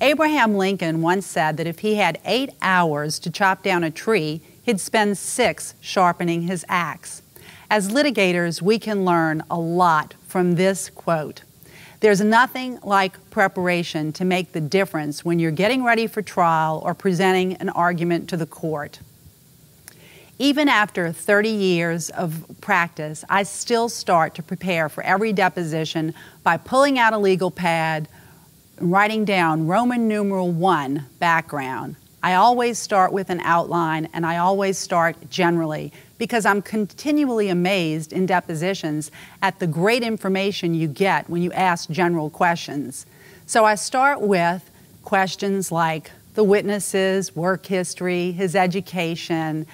Abraham Lincoln once said that if he had 8 hours to chop down a tree, he'd spend 6 sharpening his axe. As litigators, we can learn a lot from this quote. There's nothing like preparation to make the difference when you're getting ready for trial or presenting an argument to the court. Even after 30 years of practice, I still start to prepare for every deposition by pulling out a legal pad and writing down Roman numeral I, background. I always start with an outline, and I always start generally because I'm continually amazed in depositions at the great information you get when you ask general questions. So I start with questions like the witness's work history, his education,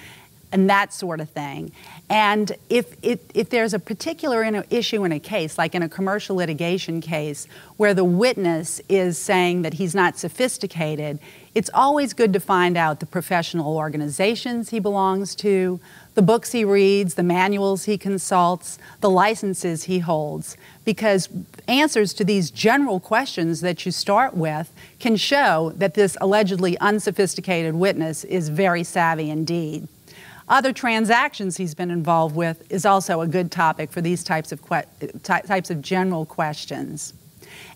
and that sort of thing. And if there's a particular issue in a case, like in a commercial litigation case, where the witness is saying that he's not sophisticated, it's always good to find out the professional organizations he belongs to, the books he reads, the manuals he consults, the licenses he holds, because answers to these general questions that you start with can show that this allegedly unsophisticated witness is very savvy indeed. Other transactions he's been involved with is also a good topic for these types of general questions.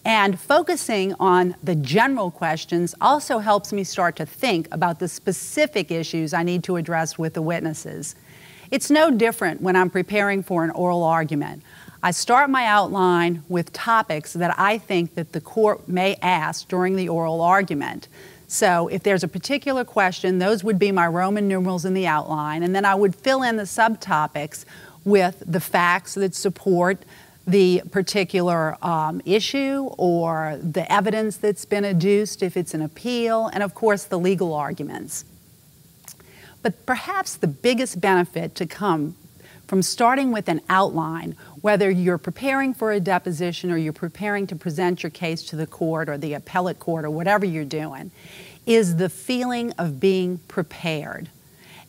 And focusing on the general questions also helps me start to think about the specific issues I need to address with the witnesses. It's no different when I'm preparing for an oral argument. I start my outline with topics that I think that the court may ask during the oral argument. So if there's a particular question, those would be my Roman numerals in the outline, and then I would fill in the subtopics with the facts that support the particular issue or the evidence that's been adduced if it's an appeal, and of course the legal arguments. But perhaps the biggest benefit to come from starting with an outline, whether you're preparing for a deposition or you're preparing to present your case to the court or the appellate court or whatever you're doing, is the feeling of being prepared.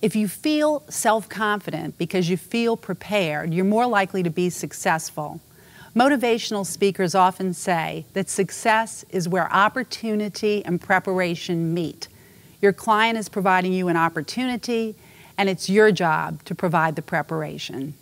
If you feel self-confident because you feel prepared, you're more likely to be successful. Motivational speakers often say that success is where opportunity and preparation meet. Your client is providing you an opportunity, and it's your job to provide the preparation.